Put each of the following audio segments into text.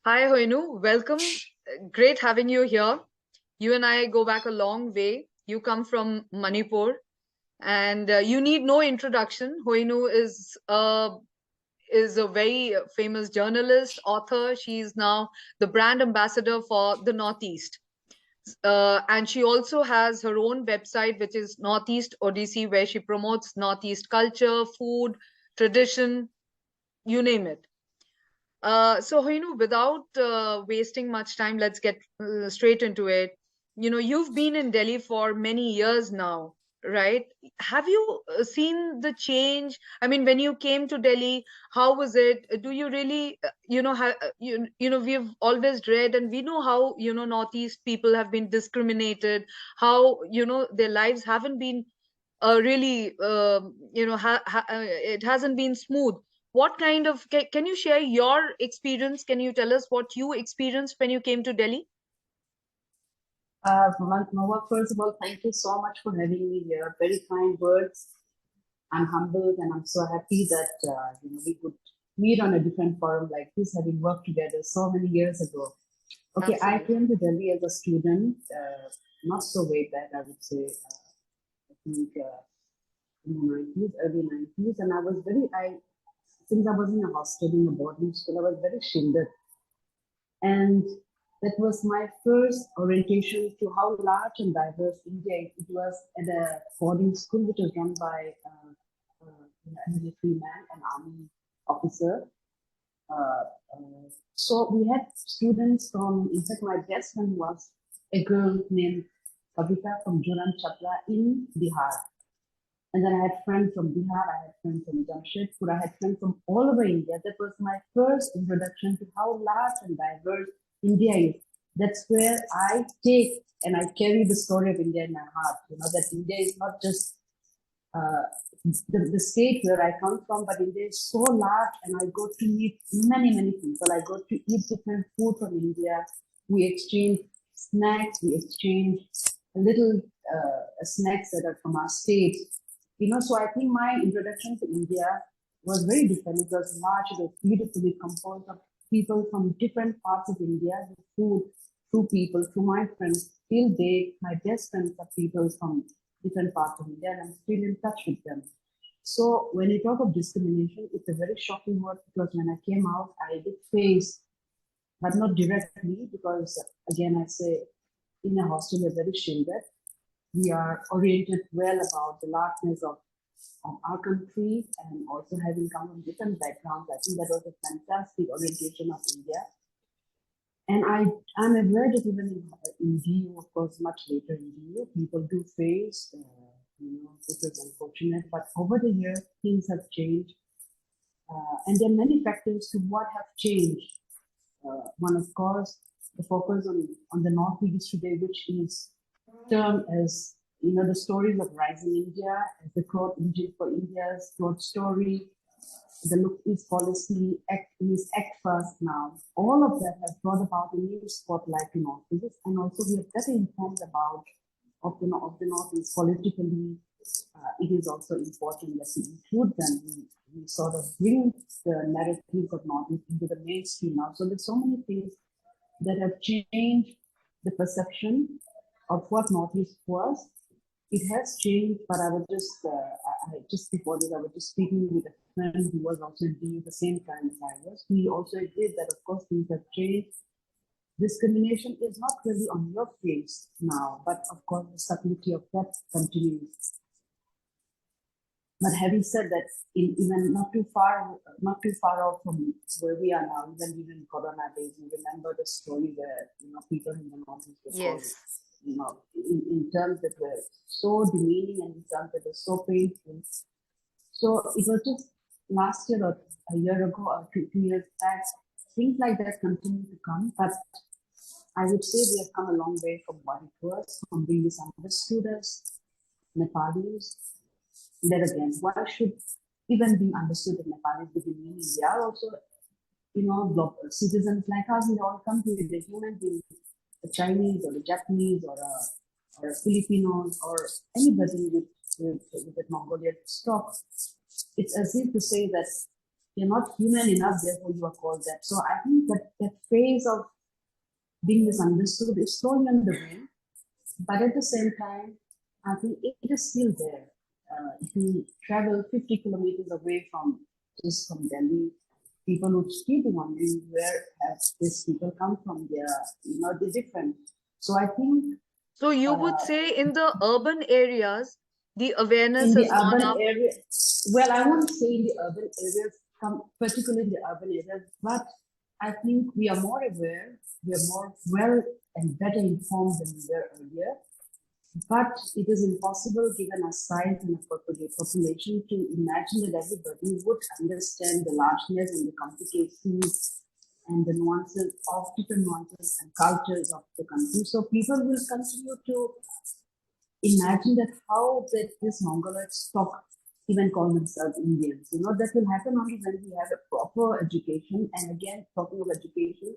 Hi, Hoinu. Welcome. Great having you here. You and I go back a long way. You come from Manipur, and you need no introduction. Hoinu is a very famous journalist, author. She's now the brand ambassador for the Northeast. And she also has her own website, which is NorthEast Odyssey, where she promotes Northeast culture, food, tradition, you name it. Without wasting much time, let's get straight into it. You've been in Delhi for many years now, right? Have you seen the change? I mean, when you came to Delhi, how was it? Do you really, we've always read and we know how, Northeast people have been discriminated, how, their lives haven't been really it hasn't been smooth. What kind of can you share your experience? Can you tell us what you experienced when you came to Delhi? Nova, first of all, thank you so much for having me here. Very kind words. I'm humbled and I'm so happy that we could meet on a different forum like this, having worked together so many years ago. Okay, I Absolutely. came to Delhi as a student, not so way back, I would say, I think in the 90s, early 90s, and since I was in a hostel, in a boarding school, I was very shielded. And that was my first orientation to how large and diverse India is. It was at a boarding school which was run by a military man, an army officer. Uh, so we had students from, in fact, my best friend was a girl named Kavita from Juran Chapla in Bihar. And then I had friends from Bihar, I had friends from Jamshedpur, I had friends from all over India. That was my first introduction to how large and diverse India is. That's where I take and I carry the story of India in my heart. That India is not just uh, the state where I come from, but India is so large, and I go to meet many, many people. I go to eat different food from India. We exchange snacks, we exchange little snacks that are from our state. So I think my introduction to India was very different. It was large, it was beautifully composed of people from different parts of India, the food, through people, through my friends. Till date, my best friends are people from different parts of India, and I'm still in touch with them. So when you talk of discrimination, it's a very shocking word because when I came out, I did face, but not directly, because again, I say in a hostel, we're very shielded. We are oriented well about the largeness of our country and also having come from different backgrounds. I think that was a fantastic orientation of India. And I'm aware that even in DU, of course, much later in DU, people do face, this is unfortunate, but over the years, things have changed. And there are many factors to what have changed. One, of course, the focus on the Northeast today, which is termed as, the stories of rising India as the growth engine for India's growth story, the Look East policy, Act First now. All of that has brought about a new spotlight in Northeast, and also we are better informed about of the Northeast politically. It is also important that we include them. We sort of bring the narratives of Northeast into the mainstream now. So there's so many things that have changed the perception of what Northeast was. It has changed, but I was just before this, I was just speaking with a friend who was also doing the same time as I was. We also agreed that, of course, things have changed. Discrimination is not really on your face now, but of course, the subtlety of that continues. But having said that, even not too far off from where we are now, even during Corona days, you remember the story where people in the Northeast were called, Yes. in terms that were so demeaning and in terms that were so painful. So it was just last year or a year ago or 2 years back, things like that continue to come. But I would say we have come a long way from what it was, from being misunderstood as Nepalis. Then again, why should even being understood in Nepali within meaning? They are also, citizens like us. We all come to the human being, a Chinese or a Japanese or a Filipinos or anybody with a Mongolian stock. It's as if to say that you're not human enough, therefore you are called that. So I think that phase of being misunderstood is slowly on the way, but at the same time, I think it is still there. If you travel 50 kilometers away from Delhi, people would still be wondering where have these people come from. They're different. So I think So you would uh, say in the urban areas, the awareness in the has gone urban up. area, well, I won't say in the urban areas, particularly in the urban areas, but I think we are more aware, we are more well and better informed than we were earlier. But it is impossible, given our size and a population, to imagine that everybody would understand the largeness and the complications and the nuances of different nuances and cultures of the country. So people will continue to imagine that how that this Mongoloids talk, even call themselves Indians. That will happen only when we have a proper education. And again, talking of education,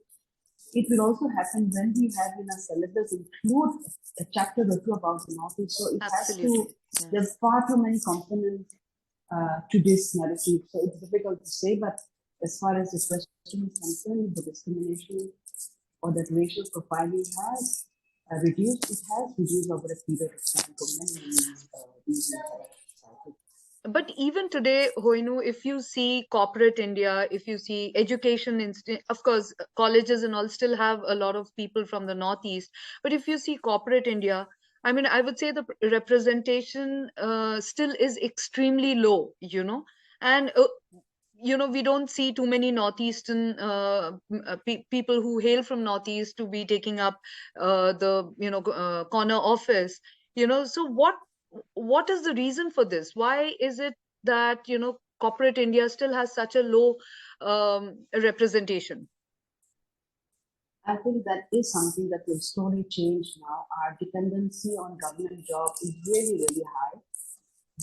it will also happen when we have in our syllabus include a chapter or two about the Northeast. So it has to, Absolutely. Yeah. there's far too many components to this narrative. So it's difficult to say, but as far as the question is concerned, the discrimination or that racial profiling has reduced, it has reduced over a period of time for many reasons. But even today, Hoinu, if you see corporate India, if you see education, of course, colleges and all still have a lot of people from the Northeast. But if you see corporate India, I mean, I would say the representation still is extremely low, and we don't see too many northeastern people who hail from northeast to be taking up the corner office. So what is the reason for this? Why is it that corporate India still has such a low representation? I think that is something that will slowly change now. Our dependency on government job is really, really high.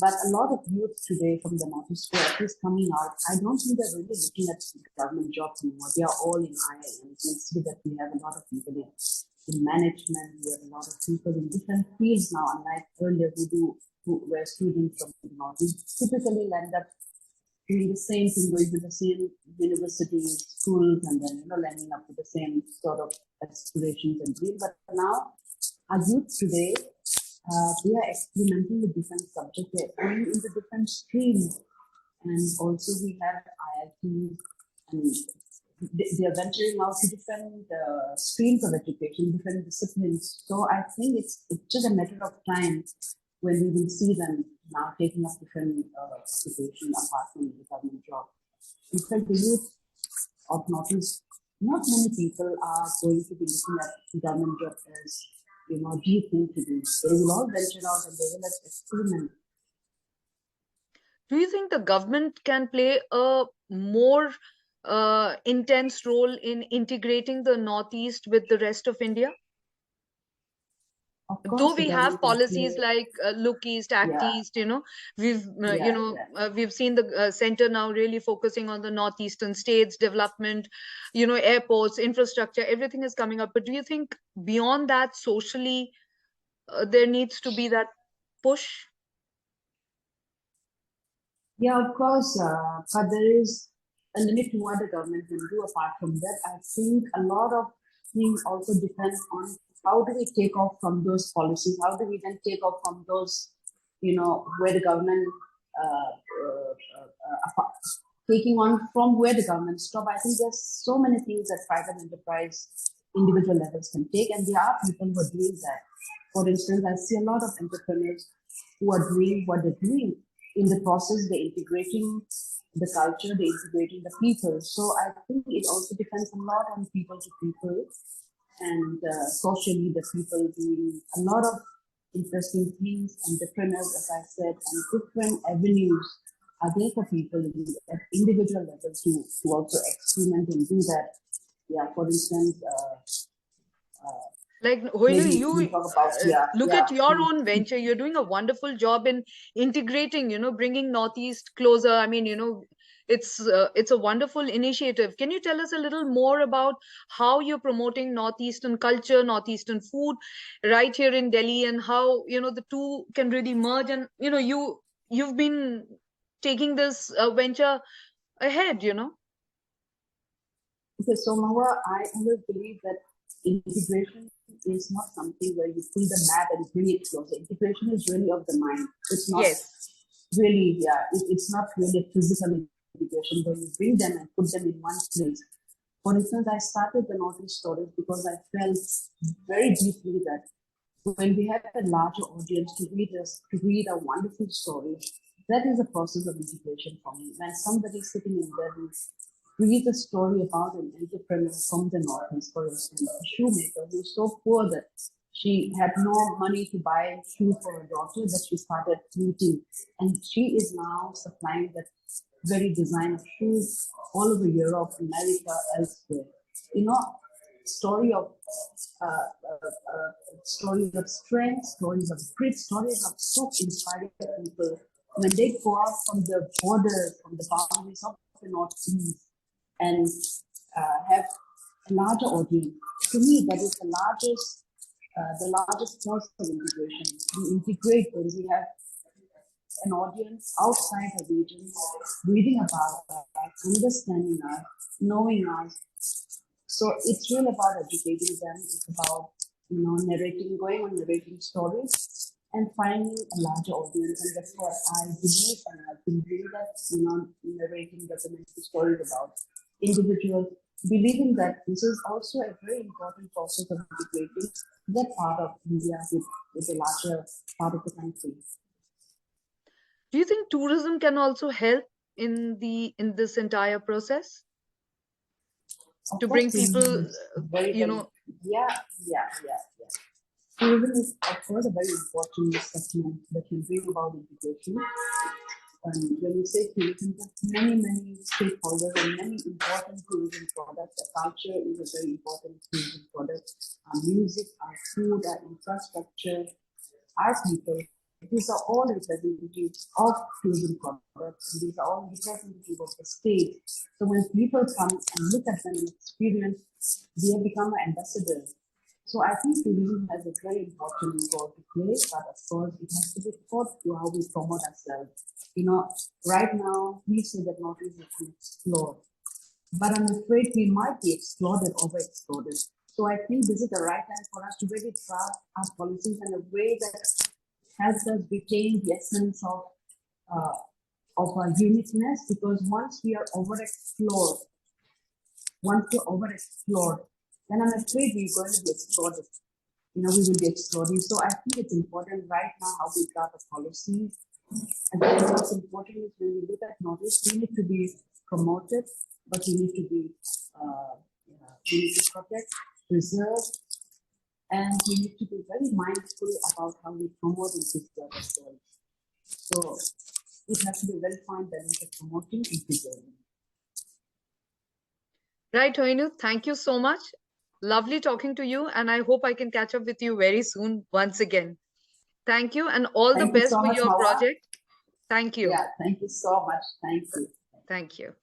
But a lot of youth today from the Northeast who are at least coming out, I don't think they're really looking at government jobs anymore. They are all in IIM. You can see that we have a lot of people in management. We have a lot of people in different fields now, unlike earlier who were students from the Northeast, typically land up doing the same thing, going to the same universities, schools, and then landing up with the same sort of aspirations and dreams. But now, our youth today, they are experimenting with different subjects. They're going into different streams, and also we have IITs, and they are venturing out to different streams of education, different disciplines. So I think it's just a matter of time when we will see them now taking up different occupations apart from the government job. In fact, the youth of Northeast, not many people are going to be looking at the government job as deep thing to do. They will all venture out and they will experiment. Do you think the government can play a more intense role in integrating the Northeast with the rest of India? Of Though course, the we have government can policies play. like look east, act Yeah, east, we've yeah, we've seen the center now really focusing on the northeastern states development, airports, infrastructure, everything is coming up. But do you think beyond that, socially, there needs to be that push? yeah. Of course, but there is a limit to what the government can do. Apart from that, I think a lot of things also depend on how do we take off from those policies. How do we then take off from those, where the government taking on from where the government stop. I think there's so many things that private enterprise individual levels can take, and there are people who are doing that. For instance, I see a lot of entrepreneurs who are doing what they're doing. In the process, they're integrating the culture, they're integrating the people. So I think it also depends a lot on people to people and socially the people doing a lot of interesting things, entrepreneurs, as I said, and different avenues are there for people at individual level to also experiment and do that. Yeah, for instance, Like Hoinu, maybe we you talk about, yeah, look yeah. at your own venture. You're doing a wonderful job in integrating, bringing Northeast closer. I mean, it's a wonderful initiative. Can you tell us a little more about how you're promoting Northeastern culture, Northeastern food right here in Delhi, and how the two can really merge? And you've been taking this venture ahead, Okay, so Mahua, I always believe that integration is not something where you pull the map and bring it closer. Integration is really of the mind. It's not Yes. really, it's not really a physical integration where you bring them and put them in one place. For instance, I started the NorthEast Stories because I felt very deeply that when we have a larger audience to read a wonderful story, that is a process of integration for me. When somebody is sitting in there who reads a story about an entrepreneur from the Northeast, for instance, a shoemaker who is so poor that she had no money to buy shoes for her daughter, but she started knitting, and she is now supplying that very design of shoes all over Europe, America, elsewhere. You know, story of stories of strength, stories of grit, stories of such inspiring people when they go out from the borders, from the boundaries of the Northeast, and have a larger audience. To me, that is the largest source of integration. We integrate when we have an audience outside the region reading about us, understanding us, knowing us. So it's really about educating them. It's about narrating, going on narrating stories, and finding a larger audience. And that's what I believe, and I've been doing that. Narrating documentary stories about individuals, believing that this is also a very important process of integrating that part of India with a larger part of the country. Do you think tourism can also help in this entire process Of to course, bring tourism people, is very, you very, know, yeah, yeah, yeah, yeah. Tourism is, of course, a very important segment that can bring about integration. When you say tourism, many, many stakeholders and many important tourism products. The culture is a very important tourism product. Our music, our food, our infrastructure, our people. These are all representatives of tourism products. These are all representatives of the state. So when people come and look at them and experience, they have become ambassadors. So I think tourism has a very important role to play, but of course it has to be thought through how we promote ourselves. Right now we say that Northeast is explored, but I'm afraid we might be exploited, overexploited. So I think this is the right time for us to really draft our policies in a way that helps us retain the essence of our uniqueness. Because once we are overexplored, then I'm afraid we're going to be exploited. We will be exploring. So I think it's important right now how we draft a policy. And then what's important is when we look at Northeast, we need to be promoted, but we need to be we need to protect, preserve, and we need to be very mindful about how we promote and preserve ourselves. So it has to be a very fine balance of promoting and preserving. Right, Hoinu, thank you so much. Lovely talking to you, and I hope I can catch up with you very soon once again. Thank you, and all the Thank you best so for much, your Mawa. project. Thank you. Yeah, thank you so much. Thank you. Thank you.